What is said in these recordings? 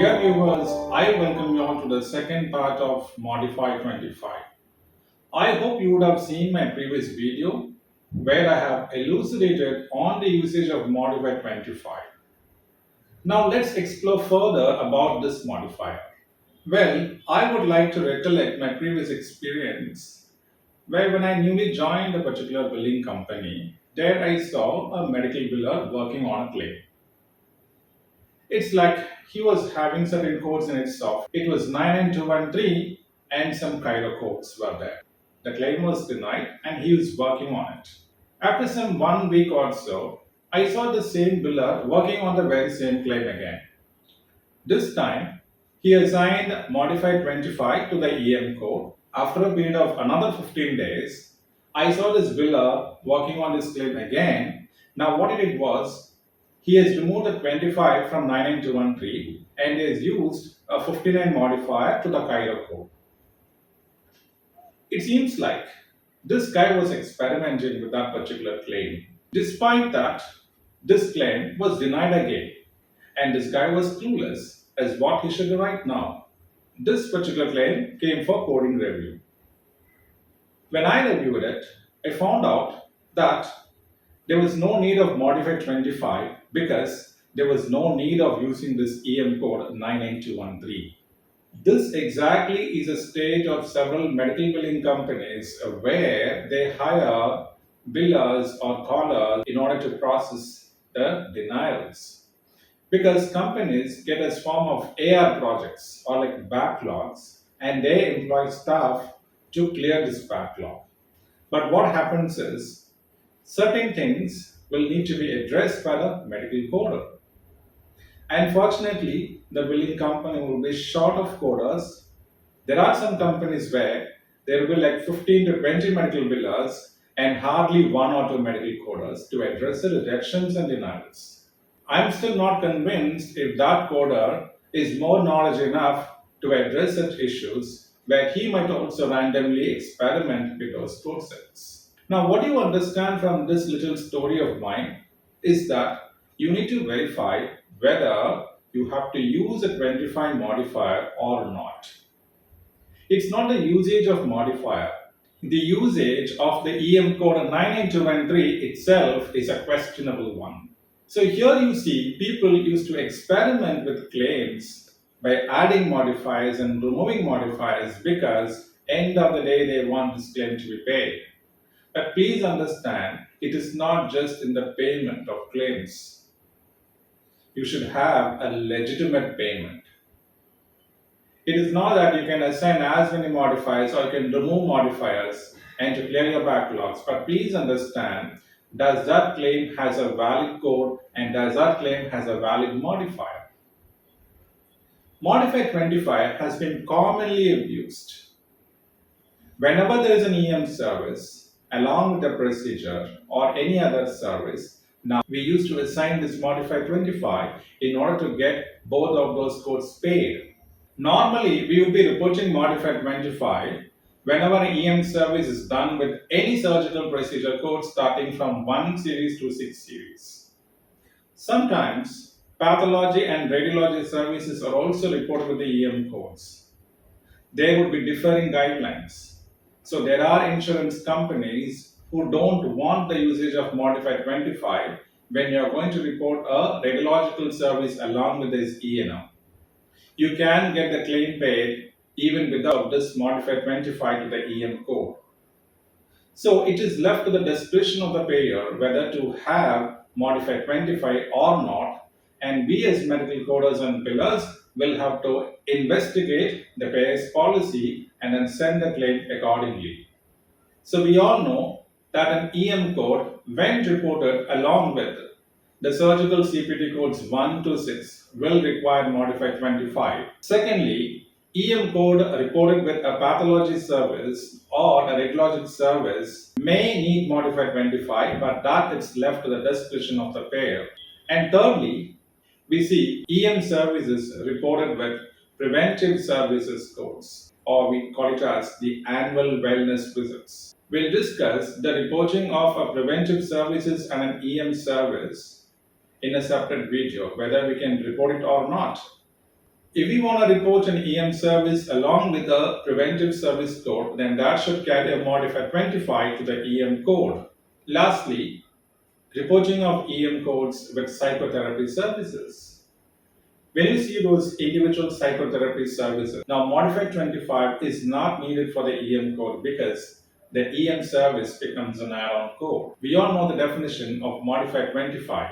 Dear viewers, I welcome you all to the second part of Modify 25. I hope you would have seen my previous video where I have elucidated on the usage of Modify 25. Now let's explore further about this modifier. Well, I would like to recollect my previous experience where when I newly joined a particular billing company, there I saw a medical biller working on a claim. It's like he was having certain codes in its software. It was 99213 and some Cairo codes were there. The claim was denied and he was working on it. After some 1 week or so, I saw the same biller working on the very same claim again. This time, he assigned modified 25 to the EM code. After a period of another 15 days, I saw this biller working on this claim again. Now, what he did was, he has removed the 25 from 99213 and has used a 59 modifier to the Cairo code. It seems like this guy was experimenting with that particular claim. Despite that, this claim was denied again, and this guy was clueless as what he should do right now. This particular claim came for coding review. When I reviewed it, I found out that there was no need of modified 25 because there was no need of using this EM code 99213. This exactly is a stage of several medical billing companies where they hire billers or callers in order to process the denials. Because companies get a form of AR projects or like backlogs and they employ staff to clear this backlog. But what happens is certain things will need to be addressed by the medical coder. Unfortunately, the billing company will be short of coders. There are some companies where there will be like 15 to 20 medical billers and hardly one or two medical coders to address the rejections and denials. I'm still not convinced if that coder is more knowledge enough to address such issues where he might also randomly experiment with those code sets. Now, what you understand from this little story of mine is that you need to verify whether you have to use a 25 modifier or not. It's not the usage of modifier. The usage of the EM code 99213 itself is a questionable one. So here you see people used to experiment with claims by adding modifiers and removing modifiers because end of the day they want this claim to be paid. But please understand, it is not just in the payment of claims. You should have a legitimate payment. It is not that you can assign as many modifiers or you can remove modifiers and to clear your backlogs. But please understand, does that claim has a valid code and does that claim has a valid modifier? Modifier 25 has been commonly abused. Whenever there is an EM service, along with the procedure or any other service, now we used to assign this modifier 25 in order to get both of those codes paid. Normally, we would be reporting modifier 25 whenever an EM service is done with any surgical procedure code starting from 1 series to 6 series. Sometimes, pathology and radiology services are also reported with the EM codes. There would be differing guidelines. So there are insurance companies who don't want the usage of modified 25 when you are going to report a radiological service along with this E&M. You can get the claim paid even without this modified 25 to the EM code. So it is left to the discretion of the payer whether to have modified 25 or not, and we as medical coders and billers will have to investigate the payer's policy and then send the claim accordingly. So we all know that an EM code, when reported along with the surgical CPT codes 1 to 6, will require modified 25. Secondly, EM code reported with a pathology service or a radiologic service may need modified 25, but that is left to the discretion of the payer. And thirdly, we see EM services reported with preventive services codes, or we call it as the annual wellness visits. We'll discuss the reporting of a preventive services and an EM service in a separate video, whether we can report it or not. If we want to report an EM service along with the preventive service code, then that should carry a modifier 25 to the EM code. Lastly, reporting of EM codes with psychotherapy services. When you see those individual psychotherapy services, now modifier 25 is not needed for the EM code because the EM service becomes an add-on code. We all know the definition of modifier 25,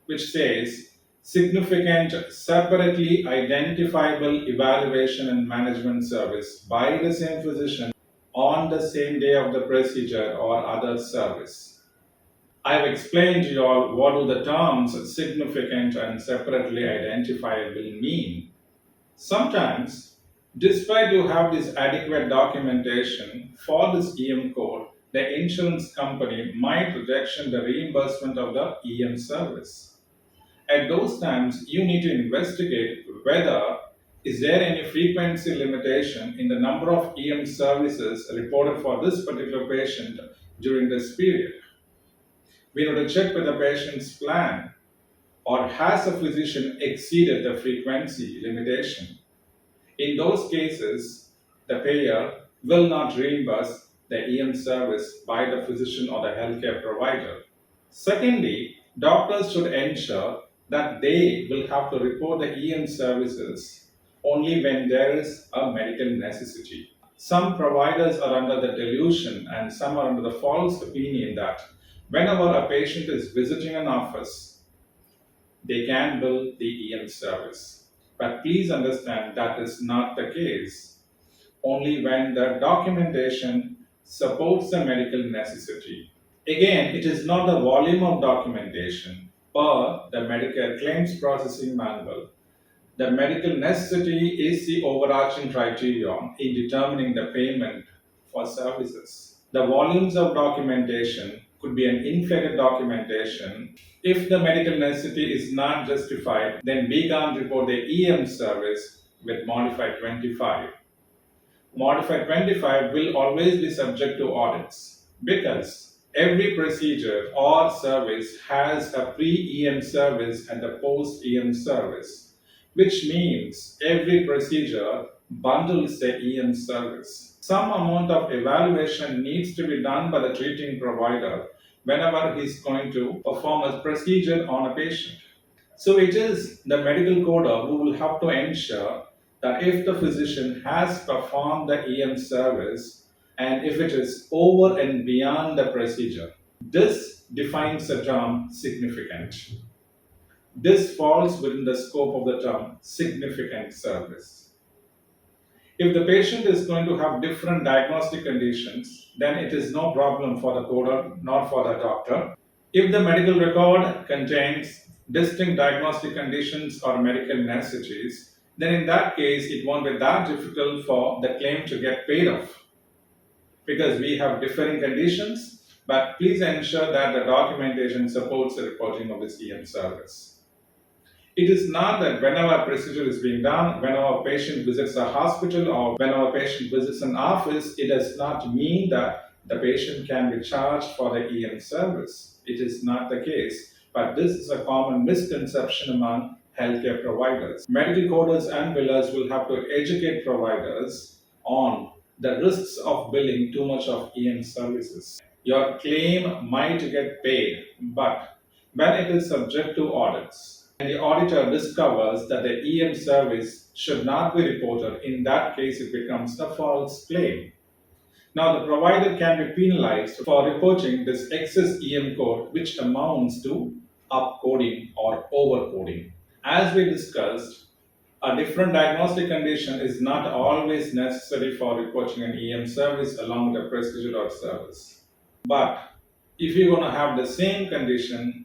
which says significant separately identifiable evaluation and management service by the same physician on the same day of the procedure or other service. I've explained to you all what do the terms significant and separately identifiable mean. Sometimes, despite you have this adequate documentation for this EM code, the insurance company might rejection the reimbursement of the EM service. At those times, you need to investigate whether is there any frequency limitation in the number of EM services reported for this particular patient during this period. We need to check with the patient's plan or has a physician exceeded the frequency limitation. In those cases, the payer will not reimburse the EM service by the physician or the healthcare provider. Secondly, doctors should ensure that they will have to report the EM services only when there is a medical necessity. Some providers are under the delusion and some are under the false opinion that whenever a patient is visiting an office, they can bill the EM service. But please understand that is not the case. Only when the documentation supports the medical necessity. Again, it is not the volume of documentation per the Medicare Claims Processing Manual. The medical necessity is the overarching criterion in determining the payment for services. The volumes of documentation could be an inflated documentation. If the medical necessity is not justified, then we can't report the EM service with modified 25. Modified 25 will always be subject to audits because every procedure or service has a pre-EM service and a post-EM service, which means every procedure bundles the EM service. Some amount of evaluation needs to be done by the treating provider whenever he's going to perform a procedure on a patient. So it is the medical coder who will have to ensure that if the physician has performed the EM service and if it is over and beyond the procedure, this defines the term significant. This falls within the scope of the term significant service. If the patient is going to have different diagnostic conditions, then it is no problem for the coder nor for the doctor. If the medical record contains distinct diagnostic conditions or medical necessities, then in that case it won't be that difficult for the claim to get paid off because we have differing conditions, but please ensure that the documentation supports the reporting of this EM service. It is not that whenever a procedure is being done, whenever a patient visits a hospital or whenever a patient visits an office, it does not mean that the patient can be charged for the EM service. It is not the case, but this is a common misconception among healthcare providers. Medical coders and billers will have to educate providers on the risks of billing too much of EM services. Your claim might get paid, but when it is subject to audits, and the auditor discovers that the EM service should not be reported, in that case it becomes a false claim. Now the provider can be penalized for reporting this excess EM code which amounts to upcoding or overcoding. As we discussed, a different diagnostic condition is not always necessary for reporting an EM service along with a procedure or service. But if you're going to have the same condition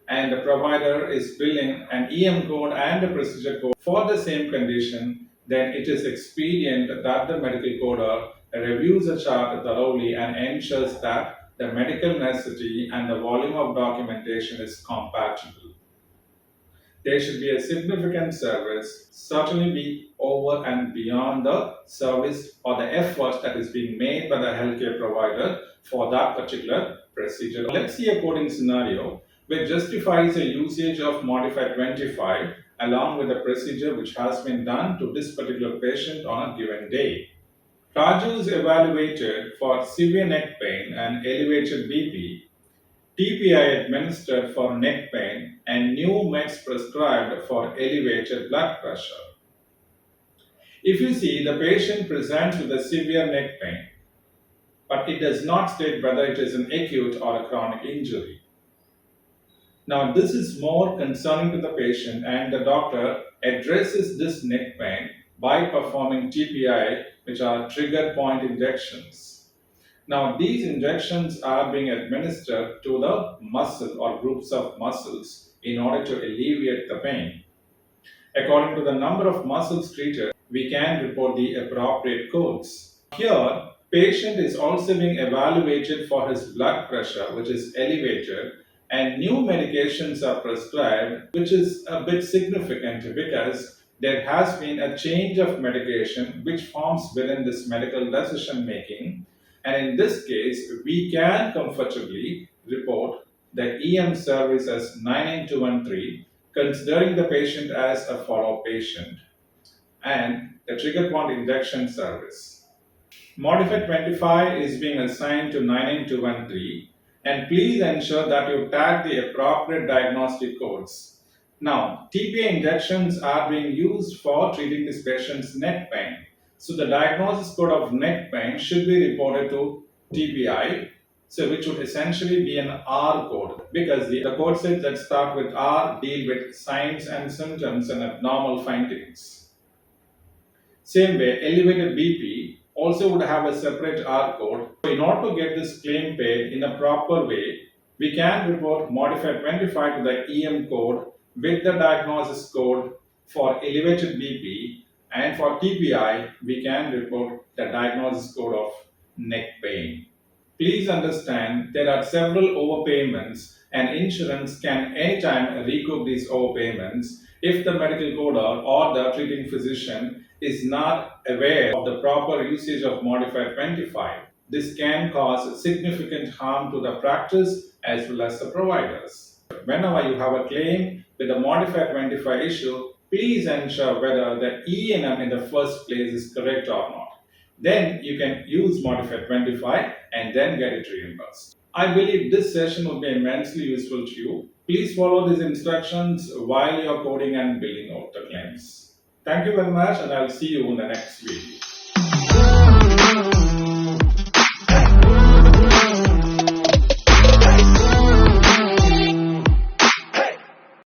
and the provider is billing an EM code and a procedure code for the same condition, then it is expedient that the medical coder reviews the chart thoroughly and ensures that the medical necessity and the volume of documentation is compatible. There should be a significant service, certainly be over and beyond the service or the effort that is being made by the healthcare provider for that particular procedure. Let's see a coding scenario which justifies a usage of modifier 25 along with the procedure which has been done to this particular patient on a given day. Raju is evaluated for severe neck pain and elevated BP, TPI administered for neck pain, and new meds prescribed for elevated blood pressure. If you see, the patient presents with a severe neck pain, but it does not state whether it is an acute or a chronic injury. Now, this is more concerning to the patient, and the doctor addresses this neck pain by performing TPI, which are trigger point injections. Now, these injections are being administered to the muscle or groups of muscles in order to alleviate the pain. According to the number of muscles treated, we can report the appropriate codes. Here, patient is also being evaluated for his blood pressure, which is elevated, and new medications are prescribed, which is a bit significant because there has been a change of medication which forms within this medical decision making. And in this case, we can comfortably report the EM service as 99213, considering the patient as a follow patient, and the trigger point injection service. Modifier 25 is being assigned to 99213, and please ensure that you tag the appropriate diagnostic codes. Now, TPA injections are being used for treating this patient's neck pain. So the diagnosis code of neck pain should be reported to TPI, so which would essentially be an R code, because the code sets that start with R deal with signs and symptoms and abnormal findings. Same way, elevated BP also would have a separate R code. So in order to get this claim paid in a proper way, we can report Modifier 25 to the EM code with the diagnosis code for elevated BP, and for TPI, we can report the diagnosis code of neck pain. Please understand there are several overpayments, and insurance can anytime recoup these overpayments if the medical coder or the treating physician is not aware of the proper usage of Modifier 25. This can cause significant harm to the practice as well as the providers. Whenever you have a claim with a Modifier 25 issue, please ensure whether the E&M in the first place is correct or not. Then you can use Modifier 25 and then get it reimbursed. I believe this session will be immensely useful to you. Please follow these instructions while you're coding and building out the claims. Thank you very much, and I'll see you in the next video.